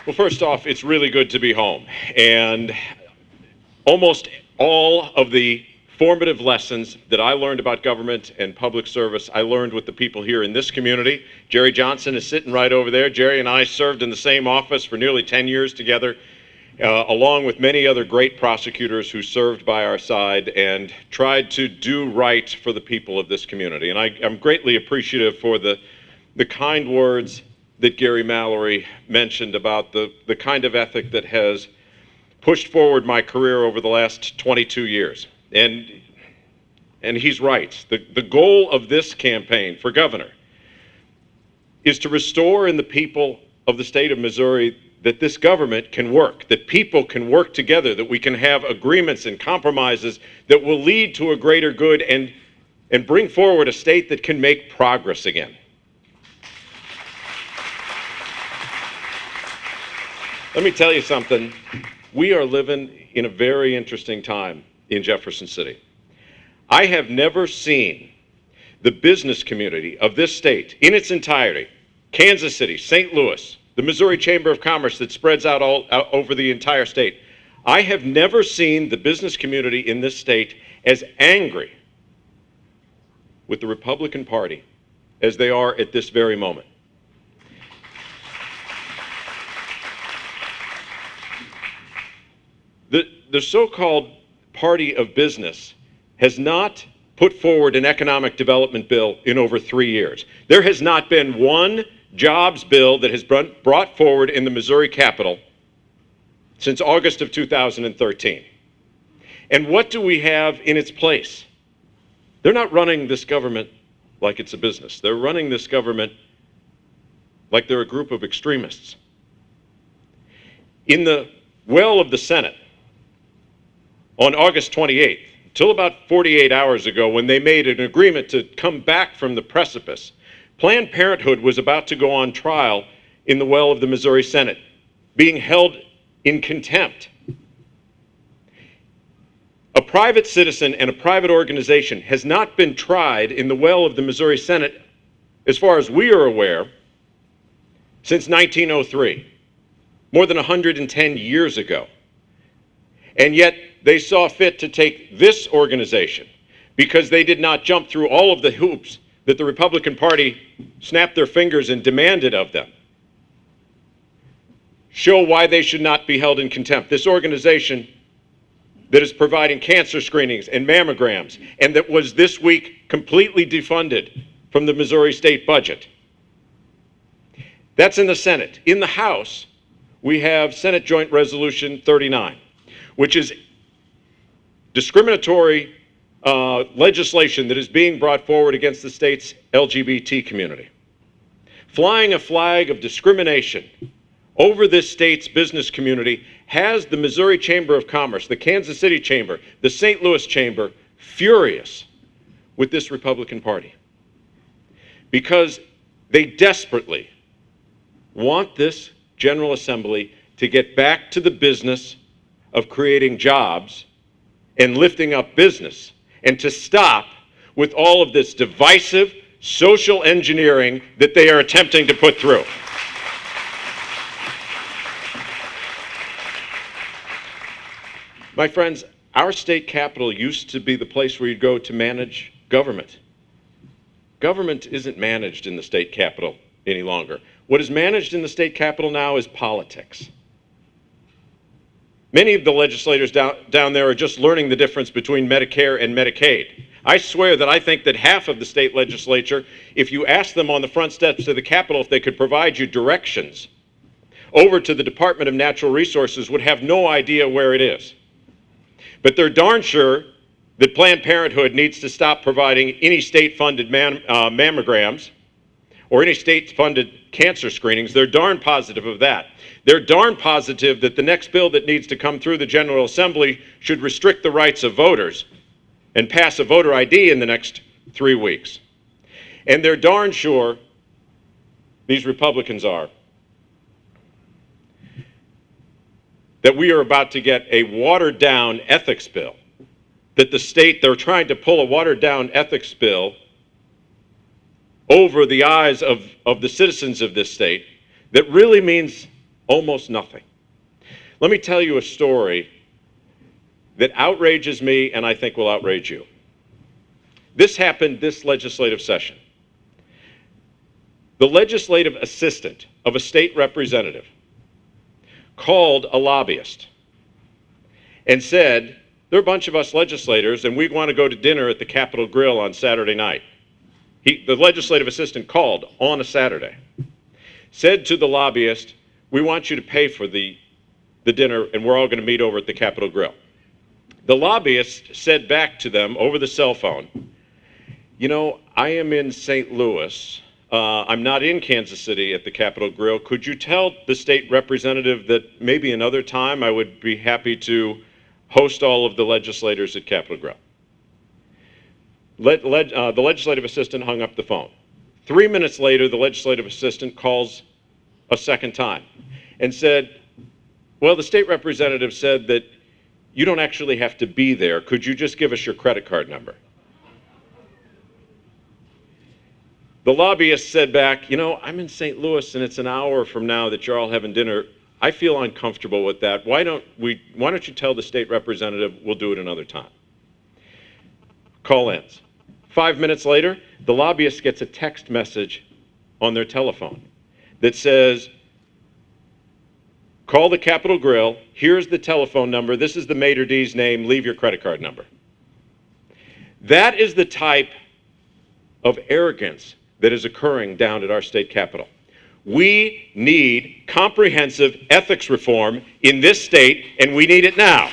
Well, first off, it's really good to be home. And almost all of the formative lessons that I learned about government and public service, I learned with the people here in this community. Jerry Johnson is sitting right over there. Jerry and I served in the same office for nearly 10 years together, along with many other great prosecutors who served by our side and tried to do right for the people of this community. And I'm greatly appreciative for the kind words that Gary Mallory mentioned about the kind of ethic that has pushed forward my career over the last 22 years. And he's right. The goal of this campaign for governor is to restore in the people of the state of Missouri that this government can work, that people can work together, that we can have agreements and compromises that will lead to a greater good and bring forward a state that can make progress again. Let me tell you something. We are living in a very interesting time in Jefferson City. I have never seen the business community of this state in its entirety, Kansas City, St. Louis, the Missouri Chamber of Commerce that spreads out all over the entire state. I have never seen the business community in this state as angry with the Republican Party as they are at this very moment. The so-called party of business has not put forward an economic development bill in over 3 years. There has not been one jobs bill that has brought forward in the Missouri Capitol since August of 2013. And what do we have in its place? They're not running this government like it's a business. They're running this government like they're a group of extremists. In the well of the Senate, on August 28th, till about 48 hours ago, when they made an agreement to come back from the precipice, Planned Parenthood was about to go on trial in the well of the Missouri Senate, being held in contempt. A private citizen and a private organization has not been tried in the well of the Missouri Senate, as far as we are aware, since 1903, more than 110 years ago. And yet, they saw fit to take this organization because they did not jump through all of the hoops that the Republican Party snapped their fingers and demanded of them. Show why they should not be held in contempt. This organization that is providing cancer screenings and mammograms, and that was this week completely defunded from the Missouri state budget. That's in the Senate. In the House, we have Senate Joint Resolution 39, which is discriminatory legislation that is being brought forward against the state's LGBT community. Flying a flag of discrimination over this state's business community has the Missouri Chamber of Commerce, the Kansas City Chamber, the St. Louis Chamber furious with this Republican Party because they desperately want this General Assembly to get back to the business of creating jobs and lifting up business, and to stop with all of this divisive social engineering that they are attempting to put through. My friends, our state capitol used to be the place where you'd go to manage government. Government isn't managed in the state capitol any longer. What is managed in the state capitol now is politics. Many of the legislators down there are just learning the difference between Medicare and Medicaid. I swear that I think that half of the state legislature, if you ask them on the front steps of the Capitol if they could provide you directions over to the Department of Natural Resources, would have no idea where it is. But they're darn sure that Planned Parenthood needs to stop providing any state-funded mammograms or any state-funded cancer screenings. They're darn positive of that. They're darn positive that the next bill that needs to come through the General Assembly should restrict the rights of voters and pass a voter ID in the next 3 weeks. And they're darn sure, these Republicans are, that we are about to get a watered-down ethics bill. That the state, they're trying to pull a watered-down ethics bill over the eyes of the citizens of this state that really means Almost nothing. Let me tell you a story that outrages me and I think will outrage you. This happened this legislative session. The legislative assistant of a state representative called a lobbyist and said, there are a bunch of us legislators and we want to go to dinner at the Capitol Grill on Saturday night. The legislative assistant called on a Saturday, said to the lobbyist, we want you to pay for the dinner and we're all going to meet over at the Capitol Grill. The lobbyist said back to them over the cell phone, you know, I am in St. Louis. I'm not in Kansas City at the Capitol Grill. Could you tell the state representative that maybe another time I would be happy to host all of the legislators at Capitol Grill? The legislative assistant hung up the phone. 3 minutes later, the legislative assistant calls a second time and said, well, the state representative said that you don't actually have to be there. Could you just give us your credit card number? The lobbyist said back, you know, I'm in St. Louis and it's an hour from now that you're all having dinner. I feel uncomfortable with that. Why don't you tell the state representative we'll do it another time? Call ends. 5 minutes later, the lobbyist gets a text message on their telephone that says, call the Capitol Grill, here's the telephone number, this is the maitre d's name, leave your credit card number. That is the type of arrogance that is occurring down at our state capitol. We need comprehensive ethics reform in this state, and we need it now.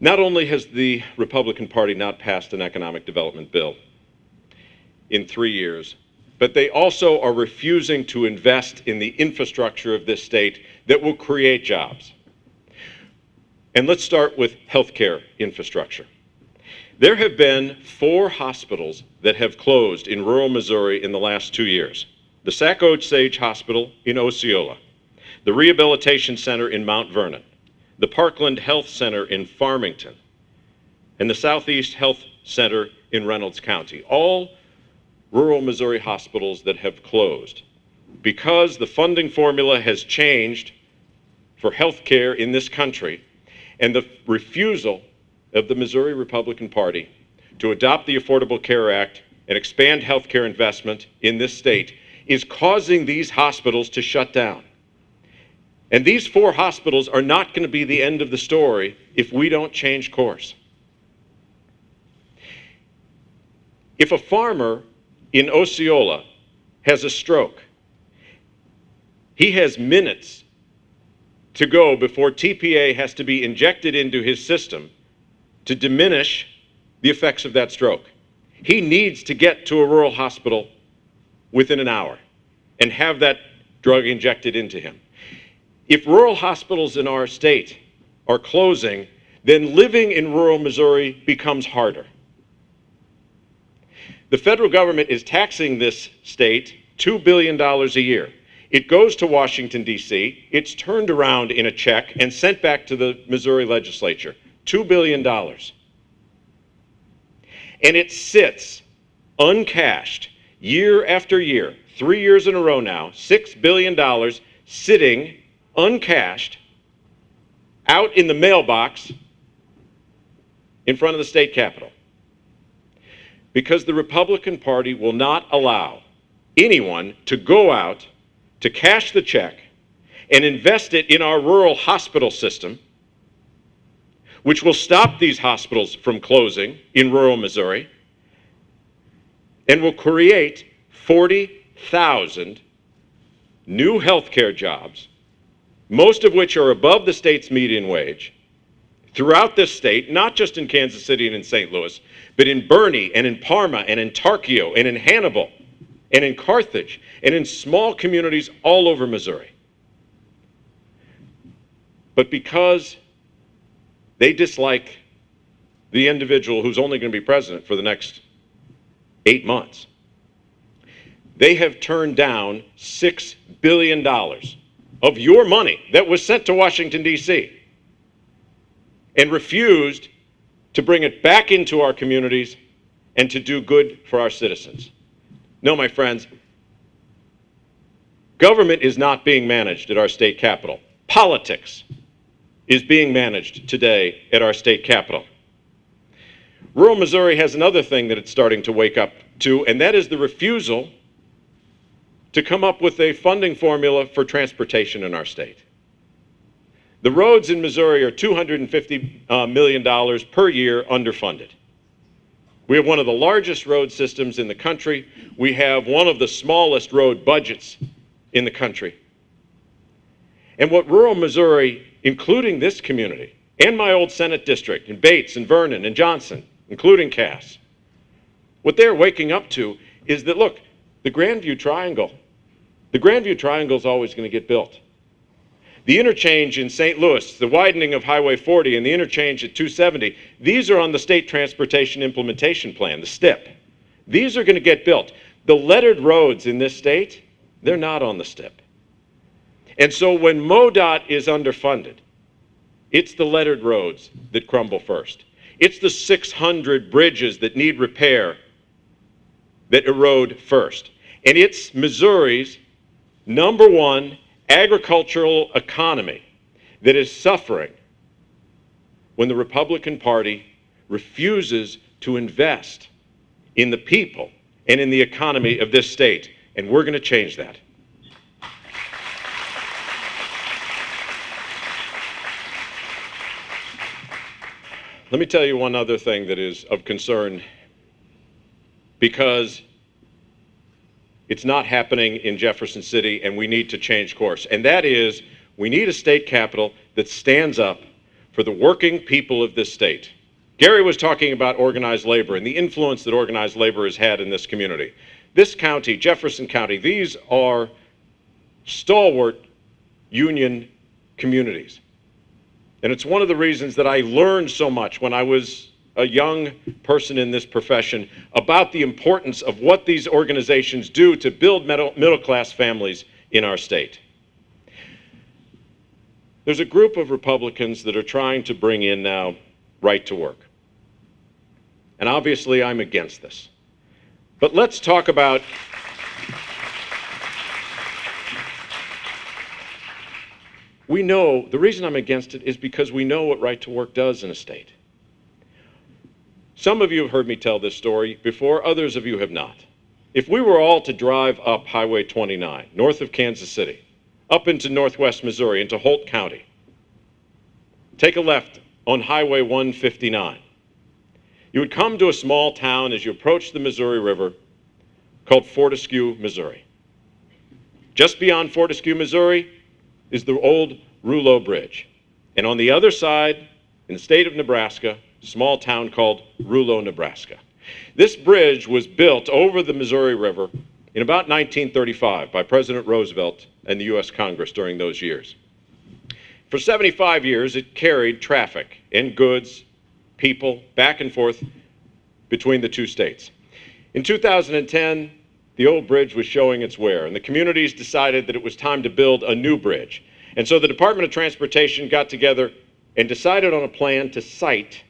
Not only has the Republican Party not passed an economic development bill in 3 years, but they also are refusing to invest in the infrastructure of this state that will create jobs. And let's start with healthcare infrastructure. There have been 4 hospitals that have closed in rural Missouri in the last 2 years. The Sac-Osage Hospital in Osceola, the Rehabilitation Center in Mount Vernon, the Parkland Health Center in Farmington, and the Southeast Health Center in Reynolds County. All rural Missouri hospitals that have closed because the funding formula has changed for health care in this country, and the refusal of the Missouri Republican Party to adopt the Affordable Care Act and expand health care investment in this state is causing these hospitals to shut down. And these 4 hospitals are not going to be the end of the story if we don't change course. If a farmer in Osceola has a stroke, he has minutes to go before TPA has to be injected into his system to diminish the effects of that stroke. He needs to get to a rural hospital within an hour and have that drug injected into him. If rural hospitals in our state are closing, then living in rural Missouri becomes harder. The federal government is taxing this state $2 billion a year. It goes to Washington, D.C., it's turned around in a check and sent back to the Missouri legislature, $2 billion. And it sits uncashed year after year, 3 years in a row now, $6 billion sitting uncashed out in the mailbox in front of the state capitol. Because the Republican Party will not allow anyone to go out to cash the check and invest it in our rural hospital system, which will stop these hospitals from closing in rural Missouri and will create 40,000 new healthcare jobs, most of which are above the state's median wage, throughout this state, not just in Kansas City and in St. Louis, but in Bernie and in Parma and in Tarkio and in Hannibal and in Carthage and in small communities all over Missouri. But because they dislike the individual who's only going to be president for the next 8 months, they have turned down $6 billion of your money that was sent to Washington, D.C., and refused to bring it back into our communities and to do good for our citizens. No, my friends, government is not being managed at our state capitol. Politics is being managed today at our state capitol. Rural Missouri has another thing that it's starting to wake up to, and that is the refusal to come up with a funding formula for transportation in our state. The roads in Missouri are $250 million per year underfunded. We have one of the largest road systems in the country. We have one of the smallest road budgets in the country. And what rural Missouri, including this community, and my old Senate district, in Bates and Vernon and Johnson, including Cass, what they're waking up to is that, look, the Grandview Triangle is always going to get built. The interchange in St. Louis, the widening of Highway 40 and the interchange at 270, these are on the State Transportation Implementation Plan, the STIP. These are going to get built. The lettered roads in this state, they're not on the STIP. And so when MoDOT is underfunded, it's the lettered roads that crumble first. It's the 600 bridges that need repair that erode first. And it's Missouri's #1 agricultural economy that is suffering when the Republican Party refuses to invest in the people and in the economy of this state. And we're going to change that. Let me tell you one other thing that is of concern, because it's not happening in Jefferson City, and we need to change course. And that is, we need a state capitol that stands up for the working people of this state. Gary was talking about organized labor and the influence that organized labor has had in this community. This county, Jefferson County, these are stalwart union communities. And it's one of the reasons that I learned so much when I was a young person in this profession about the importance of what these organizations do to build middle-class families in our state. There's a group of Republicans that are trying to bring in now right to work. And obviously I'm against this. But let's talk about we know, the reason I'm against it is because we know what right to work does in a state. Some of you have heard me tell this story before, others of you have not. If we were all to drive up Highway 29, north of Kansas City, up into northwest Missouri, into Holt County, take a left on Highway 159, you would come to a small town as you approach the Missouri River called Fortescue, Missouri. Just beyond Fortescue, Missouri is the old Rouleau Bridge. And on the other side, in the state of Nebraska, a small town called Rouleau, Nebraska. This bridge was built over the Missouri River in about 1935 by President Roosevelt and the U.S. Congress during those years. For 75 years, it carried traffic and goods, people, back and forth between the two states. In 2010, the old bridge was showing its wear, and the communities decided that it was time to build a new bridge. And so the Department of Transportation got together and decided on a plan to site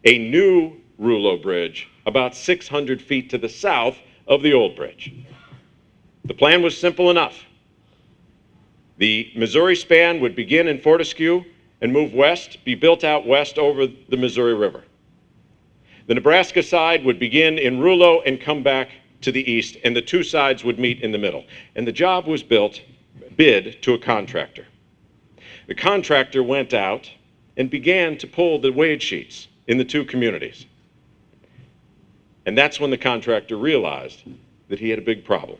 a new Rouleau Bridge about 600 feet to the south of the old bridge. The plan was simple enough. The Missouri span would begin in Fortescue and move west, be built out west over the Missouri River. The Nebraska side would begin in Rouleau and come back to the east, and the two sides would meet in the middle. And the job was bid to a contractor. The contractor went out and began to pull the wage sheets in the two communities. And that's when the contractor realized that he had a big problem.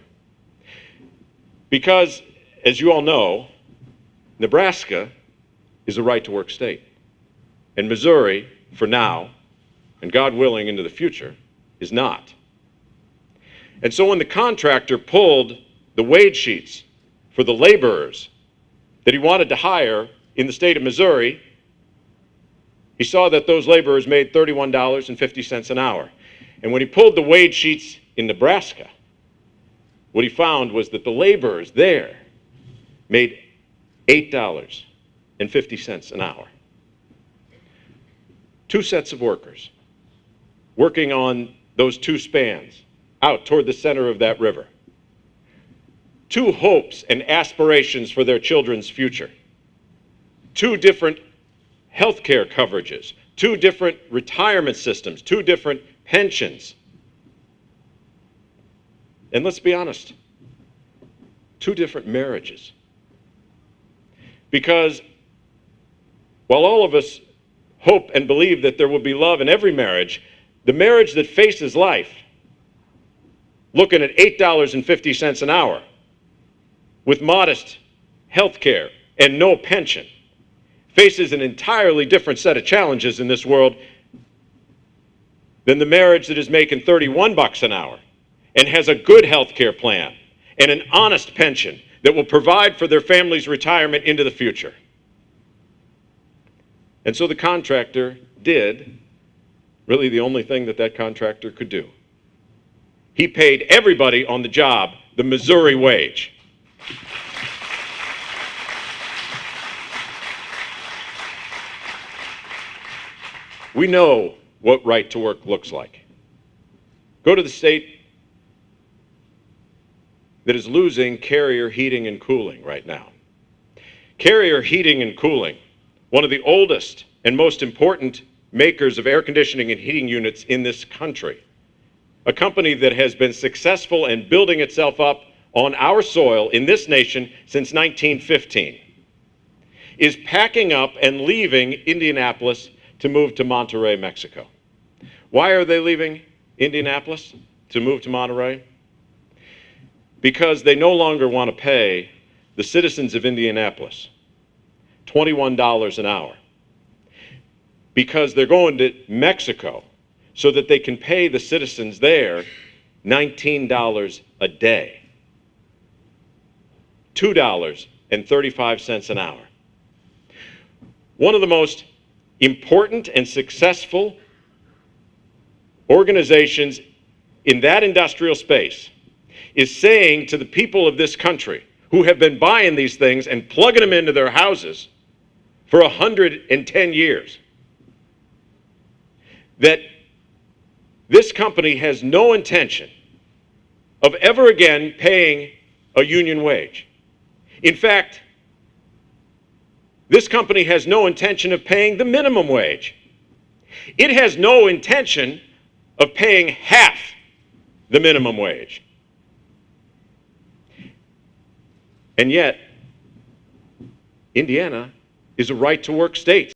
Because, as you all know, Nebraska is a right-to-work state. And Missouri, for now, and God willing into the future, is not. And so when the contractor pulled the wage sheets for the laborers that he wanted to hire in the state of Missouri, he saw that those laborers made $31.50 an hour. And when he pulled the wage sheets in Nebraska, what he found was that the laborers there made $8.50 an hour. Two sets of workers working on those two spans out toward the center of that river. Two hopes and aspirations for their children's future. Two different healthcare coverages, two different retirement systems, two different pensions. And let's be honest, two different marriages. Because while all of us hope and believe that there will be love in every marriage, the marriage that faces life, looking at $8.50 an hour, with modest health care and no pension, faces an entirely different set of challenges in this world than the marriage that is making $31 an hour and has a good health care plan and an honest pension that will provide for their family's retirement into the future. And so the contractor did really the only thing that that contractor could do. He paid everybody on the job the Missouri wage. We know what right to work looks like. Go to the state that is losing Carrier Heating and Cooling right now. Carrier Heating and Cooling, one of the oldest and most important makers of air conditioning and heating units in this country, a company that has been successful in building itself up on our soil in this nation since 1915, is packing up and leaving Indianapolis to move to Monterrey, Mexico. Why are they leaving Indianapolis to move to Monterrey? Because they no longer want to pay the citizens of Indianapolis $21 an hour. Because they're going to Mexico so that they can pay the citizens there $19 a day. $2.35 an hour. One of the most important and successful organizations in that industrial space is saying to the people of this country who have been buying these things and plugging them into their houses for 110 years that this company has no intention of ever again paying a union wage. In fact, this company has no intention of paying the minimum wage. It has no intention of paying half the minimum wage. And yet, Indiana is a right-to-work state.